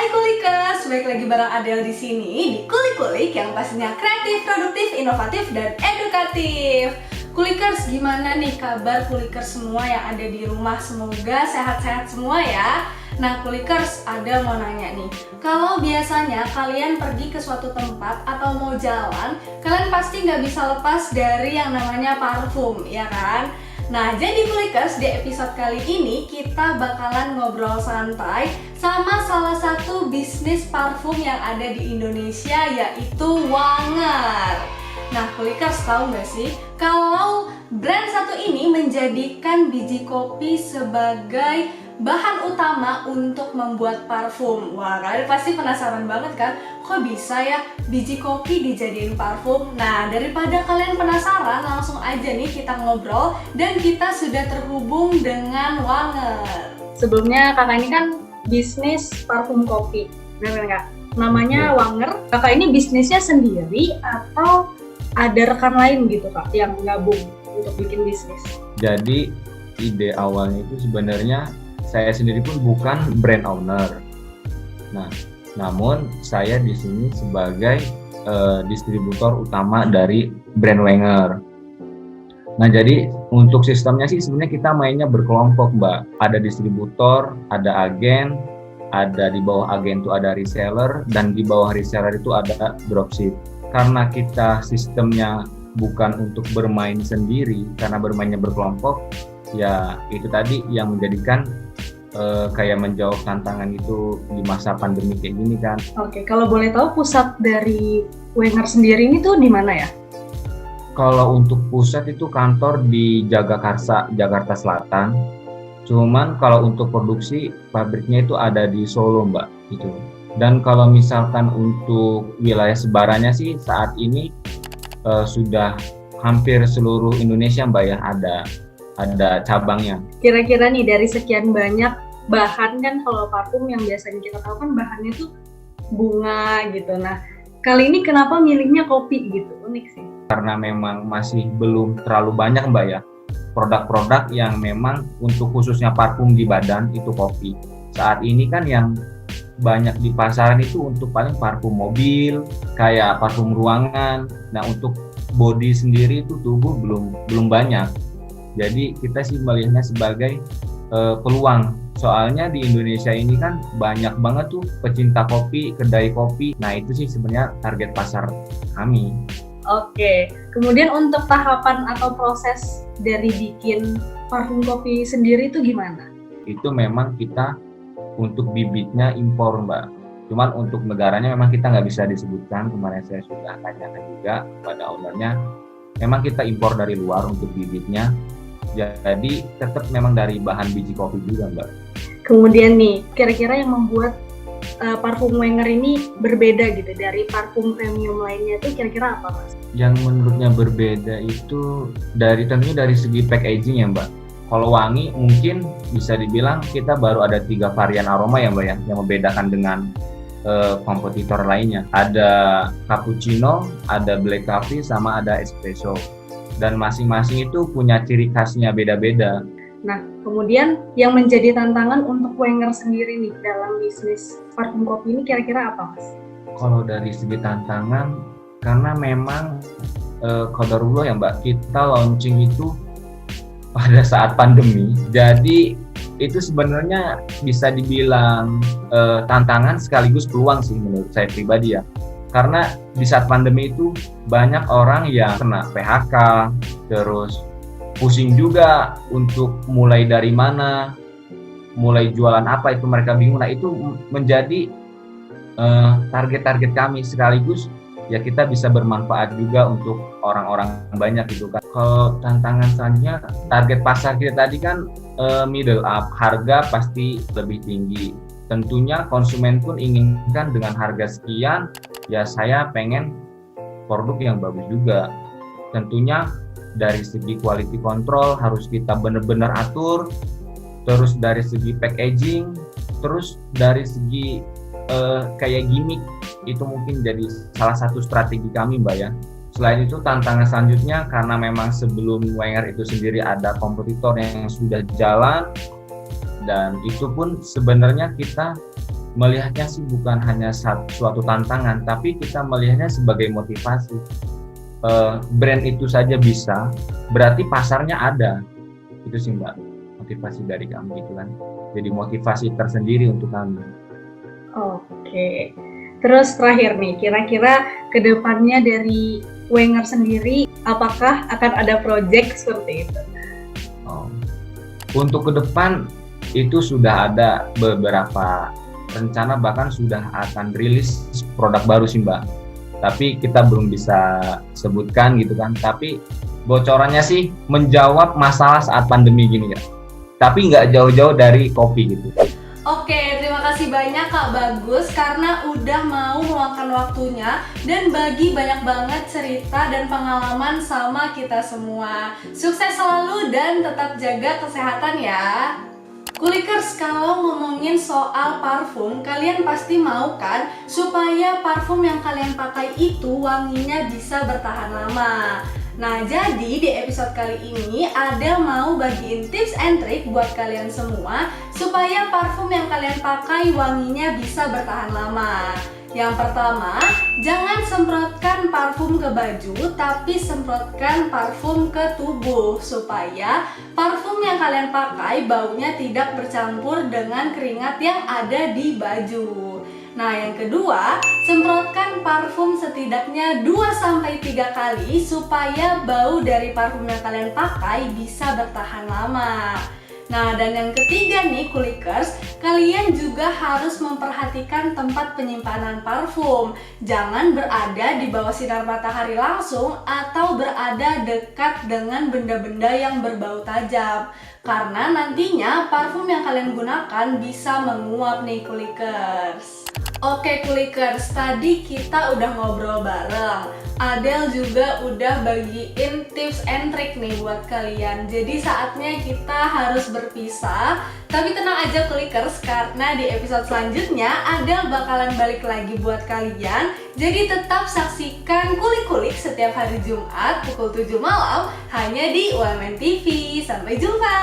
Hai Kulikers, balik lagi bareng Adele di sini di Kulik-Kulik yang pastinya kreatif, produktif, inovatif, dan edukatif. Kulikers, gimana nih kabar Kulikers semua yang ada di rumah? Semoga sehat-sehat semua ya. Nah Kulikers, ada mau nanya nih. Kalau biasanya kalian pergi ke suatu tempat atau mau jalan, kalian pasti nggak bisa lepas dari yang namanya parfum, ya kan? Nah, jadi Kulikers, di episode kali ini kita bakalan ngobrol santai sama salah satu bisnis parfum yang ada di Indonesia, yaitu Wanger. Nah, Kulikers tahu nggak sih kalau brand satu ini menjadikan biji kopi sebagai bahan utama untuk membuat parfum. Wah, kalian pasti penasaran banget kan? Kok bisa ya biji kopi dijadiin parfum? Nah, daripada kalian penasaran, langsung aja nih kita ngobrol dan kita sudah terhubung dengan Wanger. Sebelumnya kakak ini kan bisnis parfum kopi, benar nggak? Namanya Wanger. Kakak ini bisnisnya sendiri atau ada rekan lain gitu kak yang gabung untuk bikin bisnis? Jadi ide awalnya itu sebenarnya saya sendiri pun bukan brand owner. Nah, namun saya di sini sebagai distributor utama dari brand Wanger. Nah, jadi untuk sistemnya sih sebenarnya kita mainnya berkelompok, Mbak. Ada distributor, ada agen, ada di bawah agen itu ada reseller, dan di bawah reseller itu ada dropship. Karena kita sistemnya bukan untuk bermain sendiri, karena bermainnya berkelompok, ya itu tadi yang menjadikan kayak menjawab tantangan itu di masa pandemi kayak gini kan. Oke, kalau boleh tahu pusat dari Wanger sendiri ini tuh di mana ya? Kalau untuk pusat itu kantor di Jagakarsa, Jakarta Selatan. Cuman kalau untuk produksi pabriknya itu ada di Solo, Mbak, gitu. Dan kalau misalkan untuk wilayah sebarannya sih saat ini sudah hampir seluruh Indonesia, Mbak, ya, ada cabangnya. Kira-kira nih dari sekian banyak bahan kan, kalau parfum yang biasanya kita tahu kan bahannya tuh bunga gitu. Nah, kali ini kenapa milihnya kopi gitu? Unik sih. Karena memang masih belum terlalu banyak, Mbak, ya, produk-produk yang memang untuk khususnya parfum di badan itu kopi. Saat ini kan yang banyak di pasaran itu untuk paling parfum mobil, kayak parfum ruangan. Nah, untuk body sendiri itu tubuh belum banyak. Jadi kita sih melihatnya sebagai peluang. Soalnya di Indonesia ini kan banyak banget tuh pecinta kopi, kedai kopi. Nah, itu sih sebenarnya target pasar kami. Oke, kemudian untuk tahapan atau proses dari bikin parfum kopi sendiri itu gimana? Itu memang kita untuk bibitnya impor, Mbak. Cuman untuk negaranya memang kita nggak bisa disebutkan. Kemarin saya sudah tanyakan juga kepada ownernya. Memang kita impor dari luar untuk bibitnya. Jadi tetap memang dari bahan biji kopi juga, Mbak. Kemudian nih, kira-kira yang membuat parfum Wanger ini berbeda gitu dari parfum premium lainnya itu kira-kira apa, Mas? Yang menurutnya berbeda itu tentunya dari segi packaging ya, Mbak. Kalau wangi mungkin bisa dibilang kita baru ada 3 varian aroma ya, Mbak, ya, yang membedakan dengan kompetitor lainnya. Ada cappuccino, ada black coffee, sama ada espresso. Dan masing-masing itu punya ciri khasnya beda-beda. Nah, kemudian yang menjadi tantangan untuk Wanger sendiri nih dalam bisnis parfum kopi ini kira-kira apa, Mas? Kalau dari segi tantangan, karena memang qadarullah ya, Mbak, kita launching itu pada saat pandemi. Jadi itu sebenarnya bisa dibilang tantangan sekaligus peluang sih menurut saya pribadi ya. Karena di saat pandemi itu banyak orang yang kena PHK, terus pusing juga untuk mulai dari mana, mulai jualan apa, itu mereka bingung. Nah, itu menjadi target-target kami, sekaligus ya kita bisa bermanfaat juga untuk orang-orang banyak gitu kan. Kalau tantangan selanjutnya, target pasar kita tadi kan middle up, harga pasti lebih tinggi. Tentunya konsumen pun inginkan dengan harga sekian, ya saya pengen produk yang bagus juga. Tentunya dari segi quality control harus kita benar-benar atur, terus dari segi packaging, terus dari segi kayak gimmick, itu mungkin jadi salah satu strategi kami, Mbak, ya. Selain itu tantangan selanjutnya, karena memang sebelum Wanger itu sendiri ada kompetitor yang sudah jalan, dan itu pun sebenarnya kita melihatnya sih bukan hanya suatu tantangan, tapi kita melihatnya sebagai motivasi. Brand itu saja bisa, berarti pasarnya ada. Itu sih Mbak, motivasi dari kami itu kan. Jadi motivasi tersendiri untuk kami. Oke. Terus terakhir nih, kira-kira kedepannya dari Wenger sendiri, apakah akan ada project seperti itu? Oh. Untuk ke depan itu sudah ada beberapa rencana, bahkan sudah akan rilis produk baru sih Mbak. Tapi kita belum bisa sebutkan gitu kan. Tapi bocorannya sih menjawab masalah saat pandemi gini ya. Tapi nggak jauh-jauh dari kopi gitu. Oke, terima kasih banyak Kak Bagus karena udah mau meluangkan waktunya dan bagi banyak banget cerita dan pengalaman sama kita semua. Sukses selalu dan tetap jaga kesehatan ya. Kulikers, kalau ngomongin soal parfum, kalian pasti mau kan supaya parfum yang kalian pakai itu wanginya bisa bertahan lama. Nah, jadi di episode kali ini Adele mau bagiin tips and trick buat kalian semua supaya parfum yang kalian pakai wanginya bisa bertahan lama. Yang pertama, jangan semprotkan parfum ke baju, tapi semprotkan parfum ke tubuh supaya parfum yang kalian pakai baunya tidak bercampur dengan keringat yang ada di baju. Nah, yang kedua, semprotkan parfum setidaknya 2-3 kali supaya bau dari parfum yang kalian pakai bisa bertahan lama. Nah, dan yang ketiga nih Kulikers, kalian juga harus memperhatikan tempat penyimpanan parfum. Jangan berada di bawah sinar matahari langsung atau berada dekat dengan benda-benda yang berbau tajam. Karena nantinya parfum yang kalian gunakan bisa menguap nih Kulikers. Oke Kulikers, tadi kita udah ngobrol bareng. Adele juga udah bagiin tips and trick nih buat kalian. Jadi saatnya kita harus berpisah. Tapi tenang aja Kulikers, karena di episode selanjutnya Adele bakalan balik lagi buat kalian. Jadi tetap saksikan Kulik-Kulik setiap hari Jumat pukul 7 malam hanya di UMN TV. Sampai jumpa!